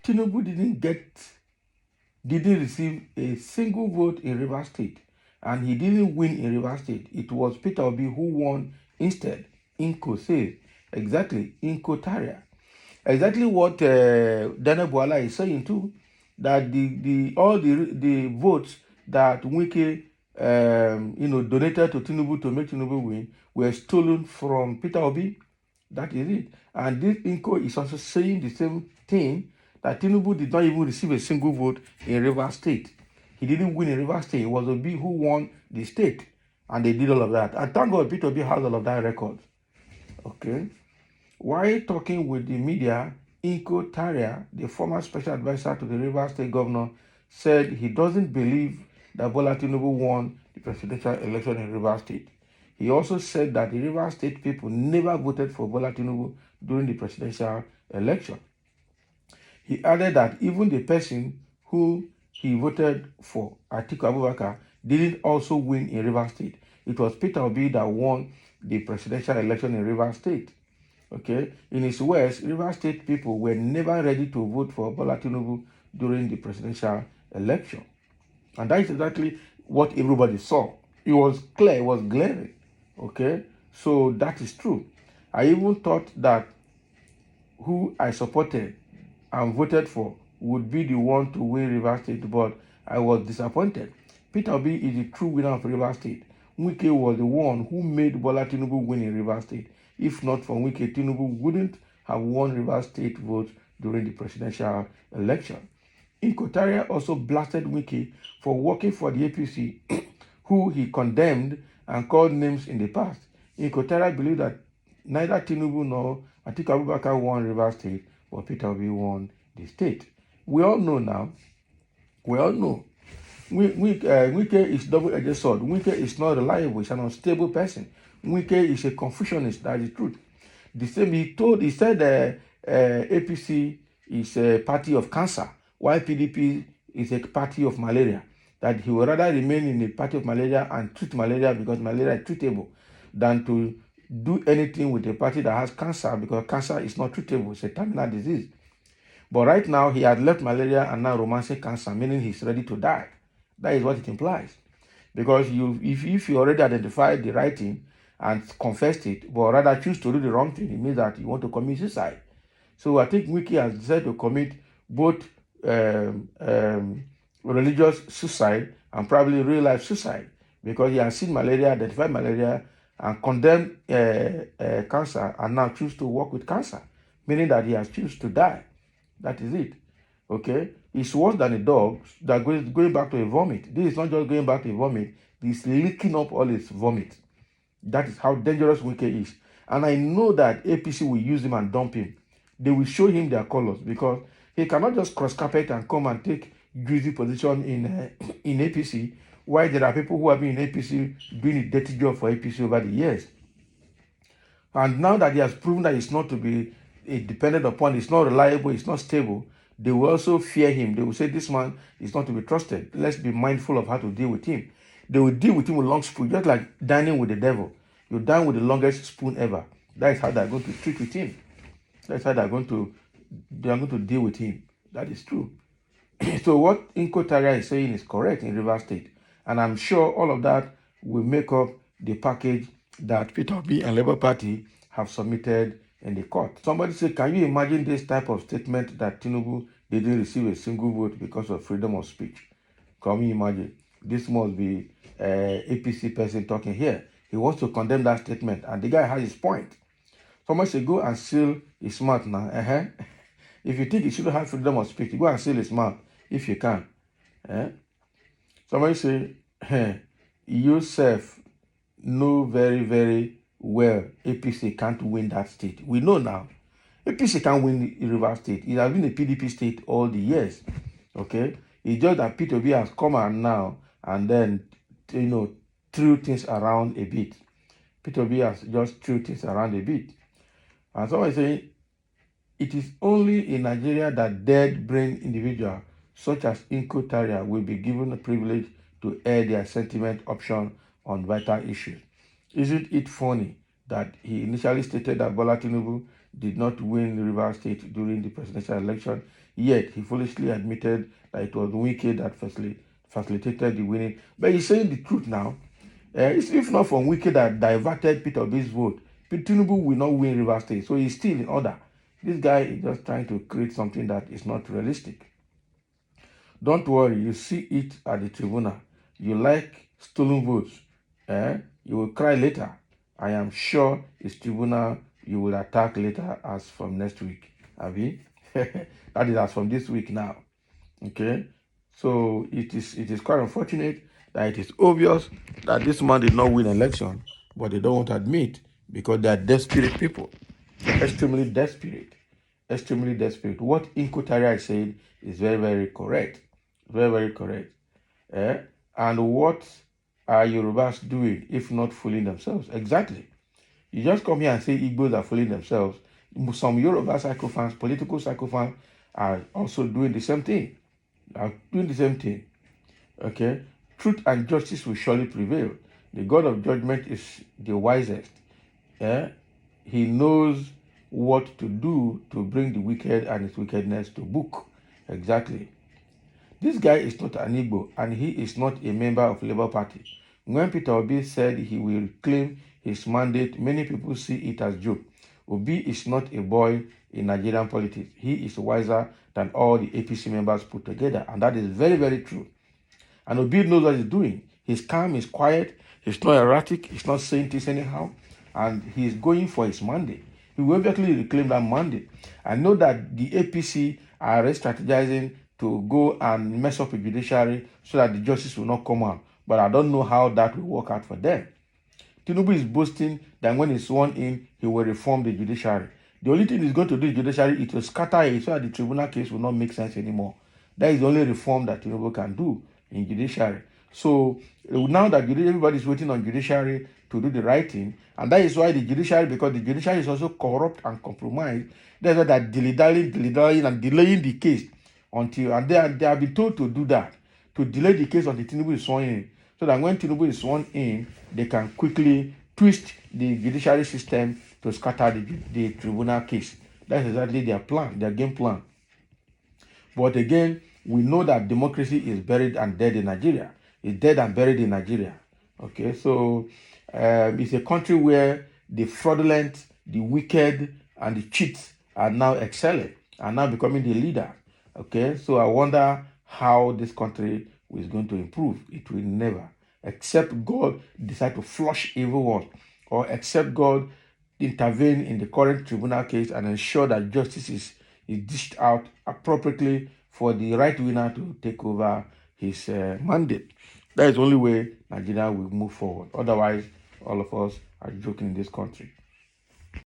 Tinubu didn't receive a single vote in Rivers State, and he didn't win in Rivers State. It was Peter Obi who won instead. Inco says exactly Inco Taria. Exactly what Dana Boala is saying too, that all the votes that Wike donated to Tinubu to make Tinubu win were stolen from Peter Obi. That is it. And this Inco is also saying the same thing, that Tinubu did not even receive a single vote in Rivers State. He didn't win in Rivers State. It was Obi who won the state. And they did all of that. And thank God Peter Obi has all of that record. Okay. While talking with the media, Inco Taria, the former special advisor to the Rivers State governor, said he doesn't believe that Bola Tinubu won the presidential election in Rivers State. He also said that the Rivers State people never voted for Bola Tinubu during the presidential election. He added that even the person who he voted for, Atiku Abubakar, didn't also win in Rivers State. It was Peter Obi that won the presidential election in Rivers State. Okay, in his words, Rivers State people were never ready to vote for Bola Tinubu during the presidential election. And that is exactly what everybody saw. It was clear, it was glaring. Okay, so that is true. I even thought that who I supported and voted for would be the one to win Rivers State, but I was disappointed. Peter Obi is the true winner of Rivers State. Wike was the one who made Bola Tinubu win in Rivers State. If not for Wike, Tinubu wouldn't have won Rivers State votes during the presidential election. Inco Taria also blasted Wike for working for the APC, who he condemned and called names in the past. Inco Taria believed that neither Tinubu nor Atiku Abubakar won Rivers State, but Peter Obi won the state. We all know now. We all know. Wike is double-edged sword. Wike is not reliable. He's an unstable person. Wike is a Confucianist. That is the truth. The same he said APC is a party of cancer, while PDP is a party of malaria. That he would rather remain in the party of malaria and treat malaria because malaria is treatable, than to do anything with a party that has cancer, because cancer is not treatable. It's a terminal disease. But right now, he had left malaria and now romancing cancer, meaning he's ready to die. That is what it implies. Because if you already identified the right thing and confessed it, but rather choose to do the wrong thing, it means that you want to commit suicide. So I think Wike has decided to commit both religious suicide and probably real-life suicide, because he has seen malaria, identified malaria, and condemned cancer, and now choose to work with cancer, meaning that he has chosen to die. That is it. Okay? It's worse than a dog that going back to a vomit. This is not just going back to a vomit. This is licking up all its vomit. That is how dangerous Wike is. And I know that APC will use him and dump him. They will show him their colors, because he cannot just cross carpet and come and take greasy position in APC, while there are people who have been in APC doing a dirty job for APC over the years. And now that he has proven that it's not to be dependent upon, it's not reliable, it's not stable, they will also fear him. They will say, this man is not to be trusted. Let's be mindful of how to deal with him. They will deal with him with long spoon, just like dining with the devil. You dine with the longest spoon ever. That is how they're going to treat with him. That's how they're going to deal with him. That is true. So what Inco Taria is saying is correct in Rivers State. And I'm sure all of that will make up the package that Peter Obi and Labour Party have submitted in the court. Somebody said, can you imagine this type of statement, that Tinubu didn't receive a single vote because of freedom of speech? Can you imagine? This must be APC person talking here. He wants to condemn that statement, and the guy has his point. Somebody said, go and seal his mouth now. If you think he shouldn't have freedom of speech, go and seal his mouth if you can. Somebody say, you self know very, very well APC can't win that state. We know now. APC can't win the Rivers State. It has been a PDP state all the years. Okay? It's just that Peter Obi has come out now and then, threw things around a bit. Peter Obi has just threw things around a bit. And someone is saying, it is only in Nigeria that dead brain individuals such as Inco Taria will be given the privilege to air their sentiment option on vital issues. Isn't it funny that he initially stated that Bola Tinubu did not win Rivers State during the presidential election, yet he foolishly admitted that it was Wike that facilitated the winning. But he's saying the truth now. If not from Wike that diverted Peter Obi's vote, Tinubu will not win Rivers State. So he's still in order. This guy is just trying to create something that is not realistic. Don't worry, you see it at the tribunal. You like stolen votes. You will cry later. I am sure it's tribunal you will attack later as from next week. Abi? That is as from this week now. Okay? So it is quite unfortunate that it is obvious that this man did not win election, but they don't want to admit because they are desperate people. Extremely desperate. Extremely desperate. What Inkotaria said is very, very correct. Very, very correct. And what are Yorubas doing if not fooling themselves? Exactly. You just come here and say Igbos are fooling themselves. Some Yoruba psychophans, political psychophans, are also doing the same thing. Okay? Truth and justice will surely prevail. The God of judgment is the wisest. He knows what to do to bring the wicked and his wickedness to book. Exactly. This guy is not an Igbo and he is not a member of Labour Party. When Peter Obi said he will claim his mandate, many people see it as joke. Obi is not a boy in Nigerian politics. He is wiser than all the APC members put together, and that is very, very true. And Obi knows what he's doing. He's calm, he's quiet, he's not erratic, he's not saying this anyhow, and he's going for his mandate. He will obviously reclaim that mandate. I know that the APC are strategizing to go and mess up the judiciary so that the justice will not come out. But I don't know how that will work out for them. Tinubu is boasting that when he's sworn in, he will reform the judiciary. The only thing he's going to do in the judiciary is to scatter it so that the tribunal case will not make sense anymore. That is the only reform that Tinubu can do in judiciary. So now that everybody is waiting on judiciary to do the right thing, and that is why the judiciary, because the judiciary is also corrupt and compromised, that's why they're dilly-dallying and delaying the case until, and they have been told to do that, to delay the case until Tinubu is sworn in, so that when Tinubu is sworn in, they can quickly twist the judiciary system to scatter the tribunal case. That's exactly their plan, their game plan. But again, we know that democracy is buried and dead in Nigeria. It's dead and buried in Nigeria. Okay, so it's a country where the fraudulent, the wicked, and the cheats are now excelling, are now becoming the leader. Okay, so I wonder how this country is going to improve. It will never, except God decide to flush evil ones, or except God intervene in the current tribunal case and ensure that justice is dished out appropriately for the right winner to take over his mandate. That is the only way Nigeria will move forward. Otherwise, all of us are joking in this country.